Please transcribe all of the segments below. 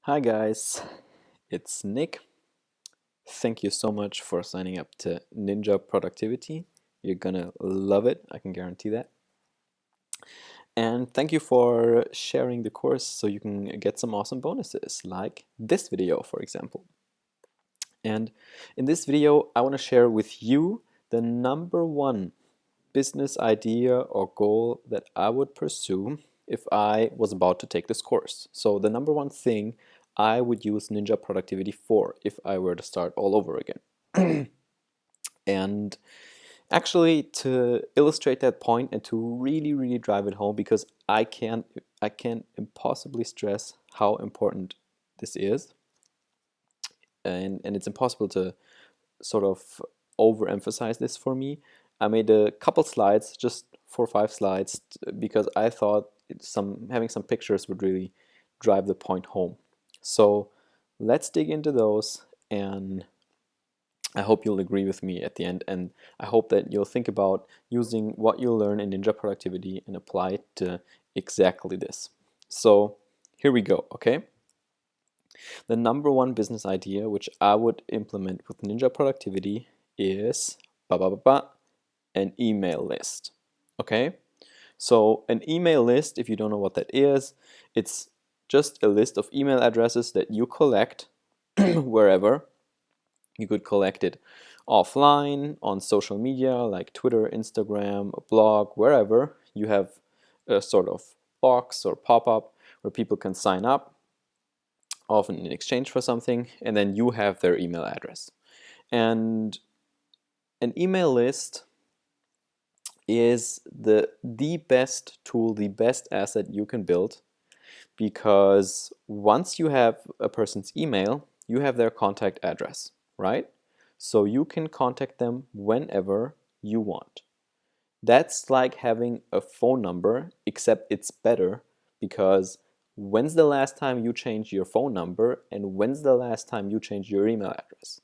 Hi guys, it's Nick. Thank you so much for signing up to Ninja Productivity. You're gonna love it, I can guarantee that. And thank you for sharing the course so you can get some awesome bonuses, like this video, for example. And in this video, I want to share with you the number one business idea or goal that I would pursue if I was about to take this course. So the number one thing I would use Ninja Productivity for if I were to start all over again. And actually, to illustrate that point and to really drive it home, because I can't impossibly stress how important this is, and it's impossible to sort of overemphasize this for me. I made a couple slides, just 4 or 5 slides, because I thought having some pictures would really drive the point home. So let's dig into those, and I hope you'll agree with me at the end, and I hope that you'll think about using what you'll learn in Ninja Productivity and apply it to exactly this. So here we go, okay? The number one business idea which I would implement with Ninja Productivity is an email list. Okay? So an email list, if you don't know what that is, it's just a list of email addresses that you collect wherever. You could collect it offline, on social media like Twitter, Instagram, a blog, wherever. You have a sort of box or pop-up where people can sign up, often in exchange for something, and then you have their email address. And an email list is the best tool, the best asset you can build, because once you have a person's email, you have their contact address, right? So you can contact them whenever you want. That's like having a phone number, except it's better, because when's the last time you changed your phone number and when's the last time you changed your email address?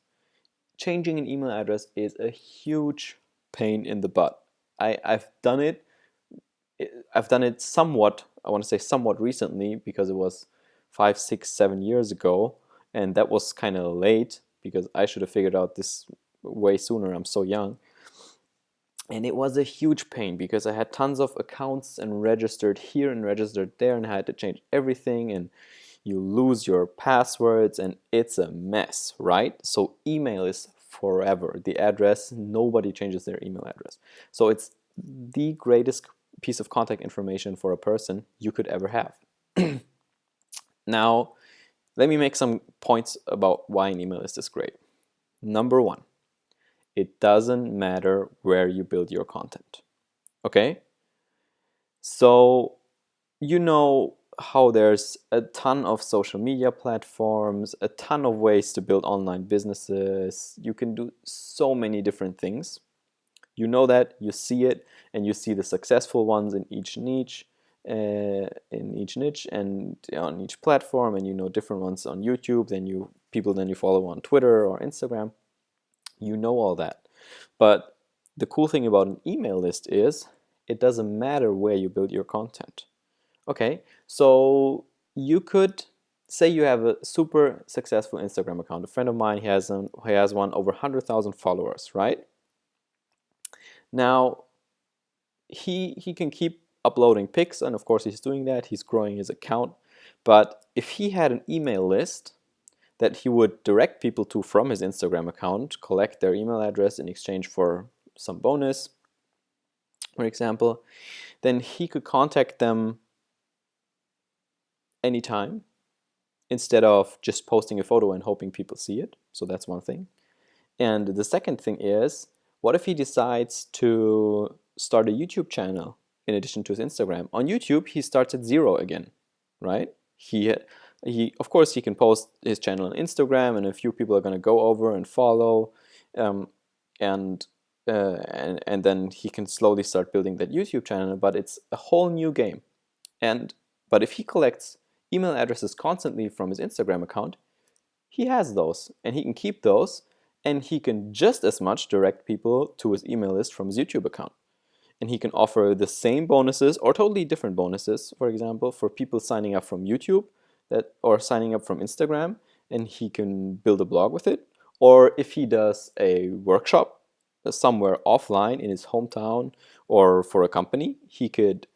Changing an email address is a huge pain in the butt. I've done it. I've done it somewhat, I want to say somewhat recently, because it was 5, 6, 7 years ago, and that was kind of late because I should have figured out this way sooner. I'm so young. And it was a huge pain because I had tons of accounts and registered here and registered there, and I had to change everything, and you lose your passwords and it's a mess, right? So email is forever. The address, nobody changes their email address. So it's the greatest piece of contact information for a person you could ever have. Now, let me make some points about why an email list is great. Number one, it doesn't matter where you build your content. Okay? So, you know how there's a ton of social media platforms, a ton of ways to build online businesses. You can do so many different things. You know that, you see it, and you see the successful ones in each niche, and on each platform, and you know different ones on YouTube than you follow on Twitter or Instagram. You know all that. But the cool thing about an email list is it doesn't matter where you build your content. Okay, so you could say you have a super successful Instagram account. A friend of mine has one over 100,000 followers, right? Now, he can keep uploading pics, and of course he's doing that. He's growing his account. But if he had an email list that he would direct people to from his Instagram account, collect their email address in exchange for some bonus, for example, then he could contact them anytime instead of just posting a photo and hoping people see it. So that's one thing. And the second thing is, what if he decides to start a YouTube channel in addition to his Instagram? On YouTube, he starts at zero again, right? He of course he can post his channel on Instagram, and a few people are going to go over and follow, um, and and then he can slowly start building that YouTube channel. But it's a whole new game. But if he collects email addresses constantly from his Instagram account, he has those, and he can keep those, and he can just as much direct people to his email list from his YouTube account. And he can offer the same bonuses or totally different bonuses, for example, for people signing up from YouTube or signing up from Instagram, and he can build a blog with it. Or if he does a workshop somewhere offline in his hometown or for a company, he could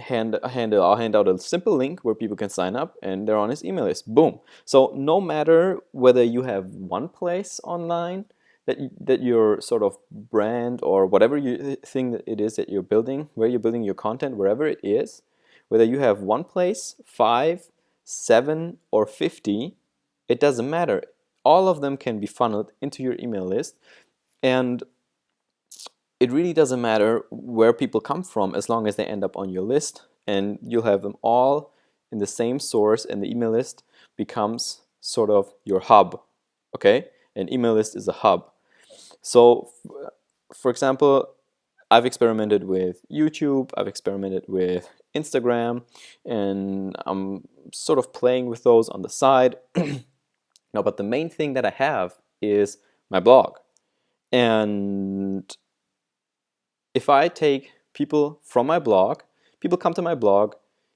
I'll hand out a simple link where people can sign up and they're on his email list. Boom. So no matter whether you have one place online that your sort of brand or whatever thing that it is that you're building, where you're building your content, wherever it is, whether you have one place, 5, 7, or 50, it doesn't matter. All of them can be funneled into your email list, and it really doesn't matter where people come from as long as they end up on your list, and you'll have them all in the same source, and the email list becomes sort of your hub. Okay? An email list is a hub. So, for example, I've experimented with YouTube, I've experimented with Instagram, and I'm sort of playing with those on the side. No, but the main thing that I have is my blog. And if I take people from my blog, people come to my blog,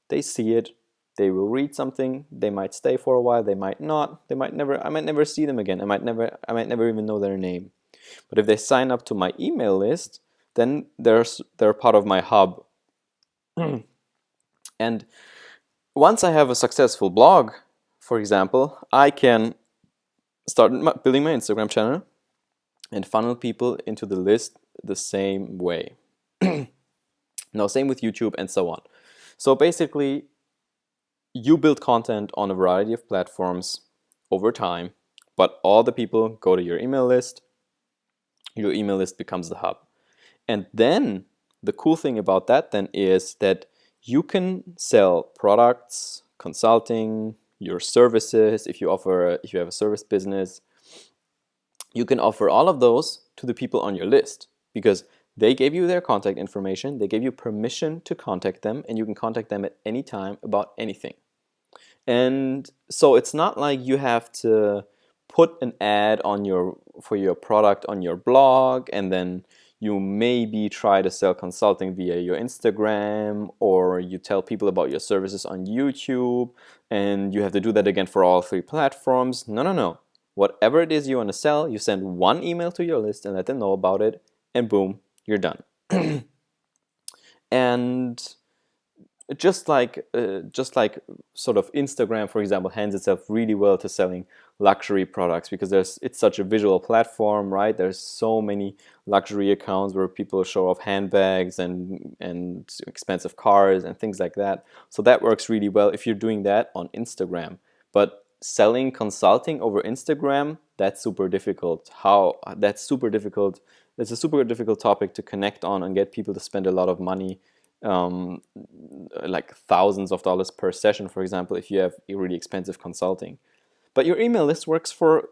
they see it, they will read something, they might stay for a while, they might not, I might never see them again, I might never even know their name. But if they sign up to my email list, then they're part of my hub. And once I have a successful blog, for example, I can start building my Instagram channel and funnel people into the list the same way. Now, same with YouTube and so on. So basically, you build content on a variety of platforms over time, but all the people go to your email list. Your email list becomes the hub. And then the cool thing about that then is that you can sell products, consulting, your services. If you have a service business, you can offer all of those to the people on your list because they gave you their contact information, they gave you permission to contact them, and you can contact them at any time about anything. And so it's not like you have to put an ad for your product on your blog, and then you maybe try to sell consulting via your Instagram, or you tell people about your services on YouTube, and you have to do that again for all 3 platforms. No. Whatever it is you want to sell, you send one email to your list and let them know about it, and boom, you're done. And just like sort of Instagram, for example, hands itself really well to selling luxury products because it's such a visual platform, right? There's so many luxury accounts where people show off handbags and expensive cars and things like that. So that works really well if you're doing that on Instagram. But selling consulting over Instagram, that's super difficult. That's super difficult. It's a super difficult topic to connect on and get people to spend a lot of money, like thousands of dollars per session, for example, if you have really expensive consulting. But your email list works for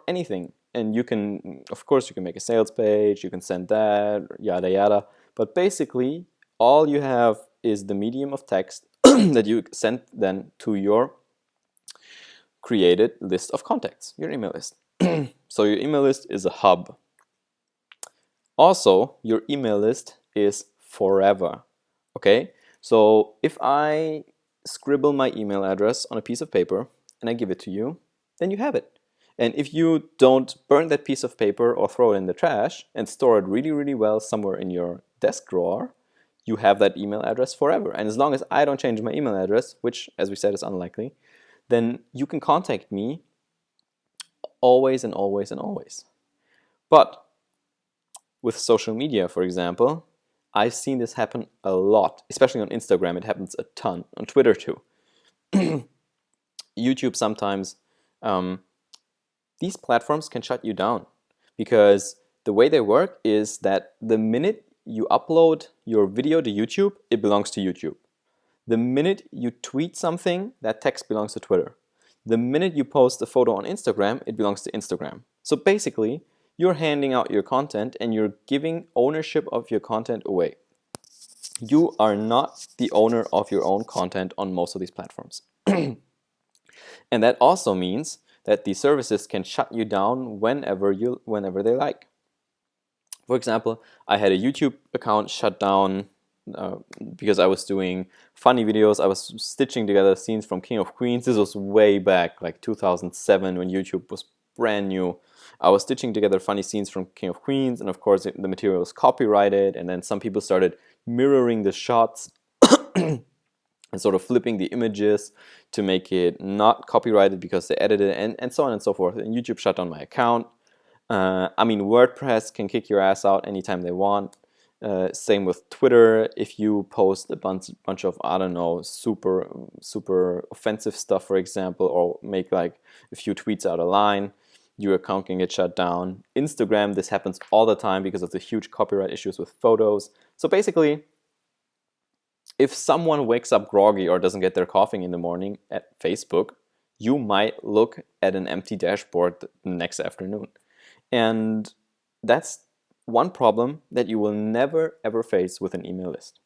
anything. And you can, of course, you can make a sales page, you can send that, yada yada. But basically, all you have is the medium of text that you send then to your created list of contacts, your email list. So your email list is a hub. Also, your email list is forever. Okay? So if I scribble my email address on a piece of paper and I give it to you, then you have it. And if you don't burn that piece of paper or throw it in the trash and store it really, really well somewhere in your desk drawer, you have that email address forever. And as long as I don't change my email address, which, as we said, is unlikely, then you can contact me always and always and always. But with social media, for example, I've seen this happen a lot, especially on Instagram. It happens a ton. On Twitter too. YouTube sometimes. These platforms can shut you down because the way they work is that the minute you upload your video to YouTube, it belongs to YouTube. The minute you tweet something, that text belongs to Twitter. The minute you post a photo on Instagram, it belongs to Instagram. So basically, you're handing out your content and you're giving ownership of your content away. You are not the owner of your own content on most of these platforms. And that also means that these services can shut you down whenever they like. For example, I had a YouTube account shut down because I was doing funny videos. I was stitching together scenes from King of Queens. This was way back, like 2007, when YouTube was brand new. I was stitching together funny scenes from King of Queens, and of course the material was copyrighted, and then some people started mirroring the shots and sort of flipping the images to make it not copyrighted because they edited it, and so on and so forth. And YouTube shut down my account. I mean, WordPress can kick your ass out anytime they want. Same with Twitter. If you post a bunch of, I don't know, super offensive stuff, for example, or make like a few tweets out of line, your account can get shut down. Instagram, this happens all the time because of the huge copyright issues with photos. So basically, if someone wakes up groggy or doesn't get their coffee in the morning at Facebook, you might look at an empty dashboard the next afternoon. And that's one problem that you will never ever face with an email list.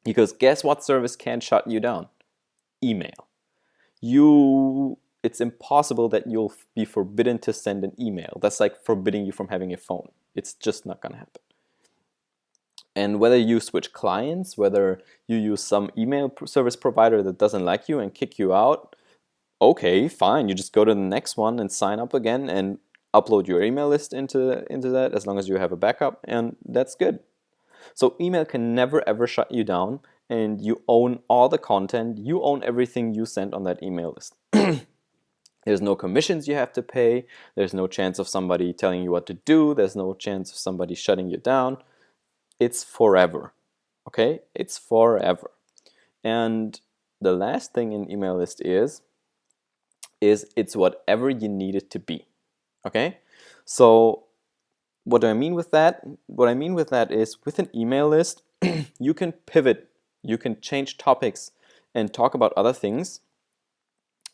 Because guess what service can't shut you down? Email. It's impossible that you'll be forbidden to send an email. That's like forbidding you from having a phone. It's just not gonna happen. And whether you switch clients, whether you use some email service provider that doesn't like you and kick you out, okay, fine. You just go to the next one and sign up again and upload your email list into that, as long as you have a backup, and that's good. So email can never ever shut you down, and you own all the content. You own everything you send on that email list. There's no commissions you have to pay. There's no chance of somebody telling you what to do. There's no chance of somebody shutting you down. It's forever. Okay? It's forever. And the last thing in email list is it's whatever you need it to be. Okay? So what do I mean with that? What I mean with that is, with an email list, you can pivot, you can change topics and talk about other things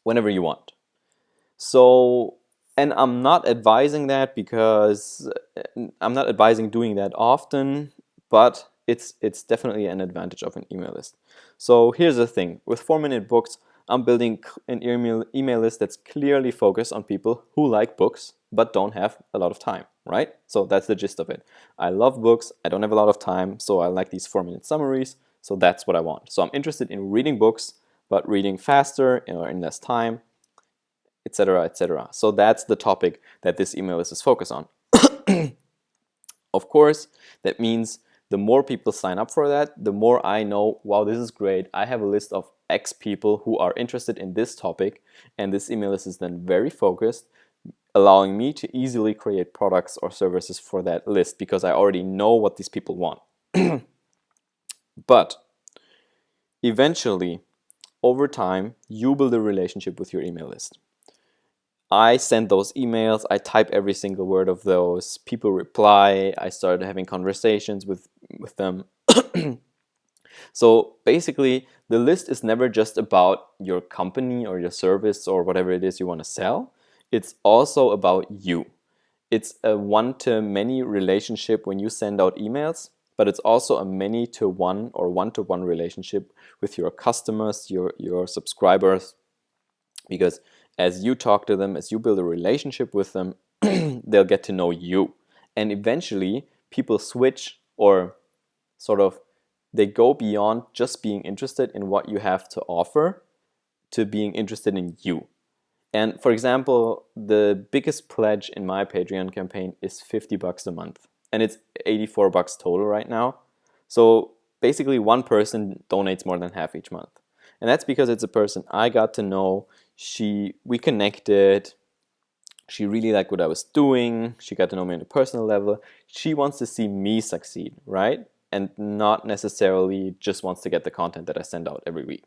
whenever you want. So, and I'm not advising that because I'm not advising doing that often, but it's definitely an advantage of an email list. So here's the thing, with 4-Minute Books, I'm building an email list that's clearly focused on people who like books but don't have a lot of time, right? So that's the gist of it. I love books, I don't have a lot of time, so I like these 4-minute summaries, so that's what I want. So I'm interested in reading books, but reading faster or in less time, etc., etc. So that's the topic that this email list is focused on. Of course, that means the more people sign up for that, the more I know, wow, this is great. I have a list of X people who are interested in this topic, and this email list is then very focused, allowing me to easily create products or services for that list because I already know what these people want. But eventually, over time, you build a relationship with your email list. I send those emails, I type every single word of those, people reply, I started having conversations with them. So basically, the list is never just about your company or your service or whatever it is you want to sell. It's also about you. It's a one-to-many relationship when you send out emails, but it's also a many-to-one or one-to-one relationship with your customers, your subscribers, because as you talk to them, as you build a relationship with them, they'll get to know you. And eventually, people switch, or sort of they go beyond just being interested in what you have to offer to being interested in you. And for example, the biggest pledge in my Patreon campaign is $50 a month. And it's $84 total right now. So basically, one person donates more than half each month. And that's because it's a person I got to know. We connected. She really liked what I was doing. She got to know me on a personal level. She wants to see me succeed, right? And not necessarily just wants to get the content that I send out every week.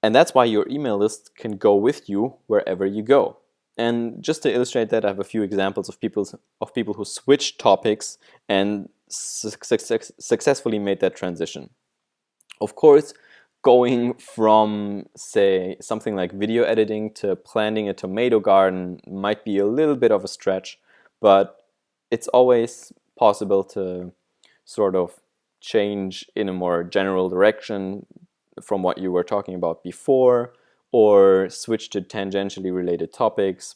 And that's why your email list can go with you wherever you go. And just to illustrate that, I have a few examples of people who switched topics and successfully made that transition. Of course, going from, say, something like video editing to planting a tomato garden might be a little bit of a stretch, but it's always possible to sort of change in a more general direction from what you were talking about before, or switch to tangentially related topics.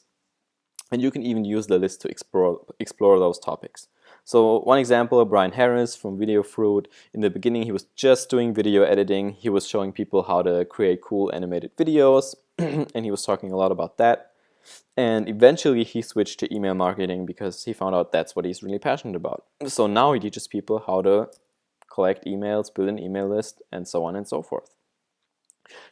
And you can even use the list to explore those topics. So one example, Brian Harris from Video Fruit. In the beginning, he was just doing video editing. He was showing people how to create cool animated videos, and he was talking a lot about that. And eventually, he switched to email marketing because he found out that's what he's really passionate about. So now he teaches people how to collect emails, build an email list, and so on and so forth.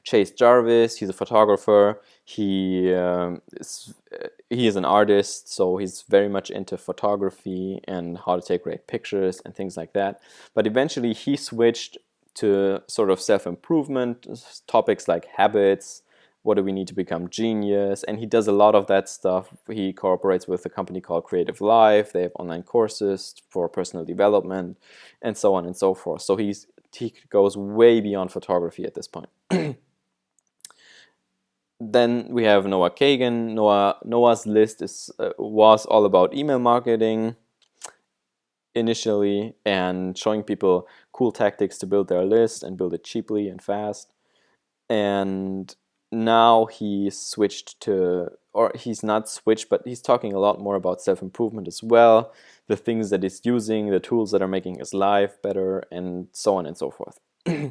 Chase Jarvis, he's a photographer. He is an artist, so he's very much into photography and how to take great pictures and things like that. But eventually he switched to sort of self-improvement topics like habits, what do we need to become genius, and he does a lot of that stuff. He cooperates with a company called Creative Life. They have online courses for personal development and so on and so forth. So he goes way beyond photography at this point. Then we have Noah Kagan. Noah's list was all about email marketing initially and showing people cool tactics to build their list and build it cheaply and fast. And now he switched to, or he's not switched, but he's talking a lot more about self-improvement as well, the things that he's using, the tools that are making his life better, and so on and so forth.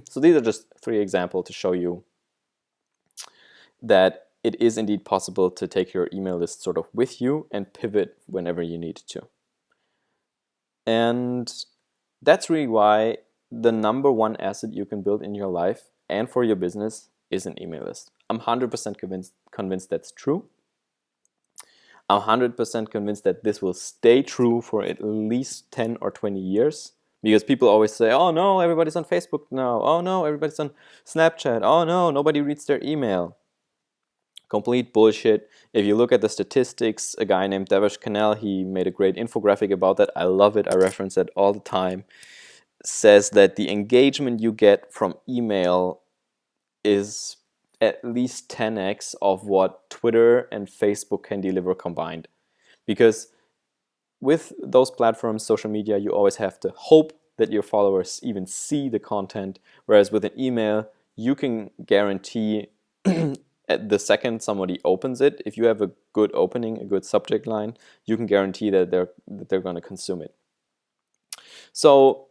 So these are just 3 examples to show you that it is indeed possible to take your email list sort of with you and pivot whenever you need to. And that's really why the number 1 asset you can build in your life and for your business is an email list. I'm 100% convinced that's true. I'm 100% convinced that this will stay true for at least 10 or 20 years. Because people always say, oh no, everybody's on Facebook now. Oh no, everybody's on Snapchat. Oh no, nobody reads their email. Complete bullshit. If you look at the statistics, a guy named Devesh Kanal, he made a great infographic about that. I love it. I reference it all the time. Says that the engagement you get from email is at least 10x of what Twitter and Facebook can deliver combined. Because with those platforms, social media, you always have to hope that your followers even see the content. Whereas with an email, you can guarantee at the second somebody opens it, if you have a good opening, a good subject line, you can guarantee that they're going to consume it. So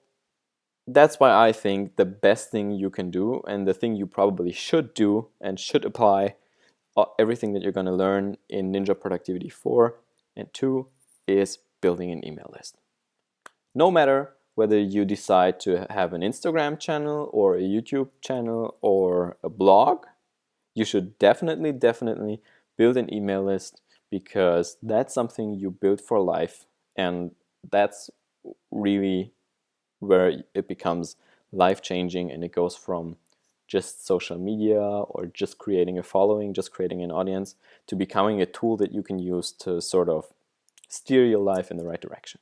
that's why I think the best thing you can do, and the thing you probably should do and should apply everything that you're going to learn in Ninja Productivity 4 and 2 is building an email list. No matter whether you decide to have an Instagram channel or a YouTube channel or a blog, you should definitely build an email list, because that's something you build for life, and that's really where it becomes life-changing, and it goes from just social media or just creating a following, just creating an audience, to becoming a tool that you can use to sort of steer your life in the right direction.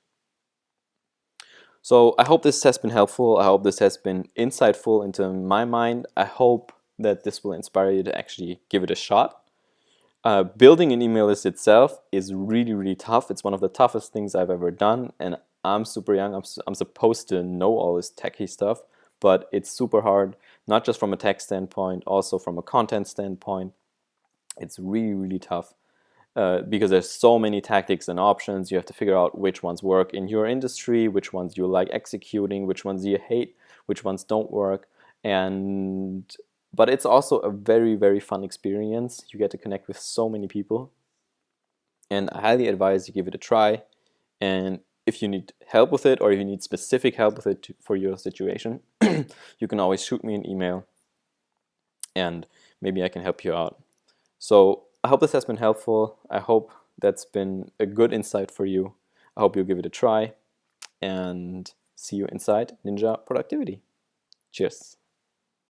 So I hope this has been helpful. I hope this has been insightful into my mind. I hope that this will inspire you to actually give it a shot. Building an email list itself is really tough. It's one of the toughest things I've ever done, and I'm super young. I'm supposed to know all this techie stuff, but it's super hard, not just from a tech standpoint, also from a content standpoint. It's really tough because there's so many tactics and options. You have to figure out which ones work in your industry, which ones you like executing, which ones you hate, which ones don't work. But it's also a very fun experience. You get to connect with so many people, and I highly advise you give it a try. And if you need help with it, or if you need specific help with it for your situation, you can always shoot me an email and maybe I can help you out. So I hope this has been helpful. I hope that's been a good insight for you. I hope you'll give it a try, and see you inside Ninja Productivity. Cheers.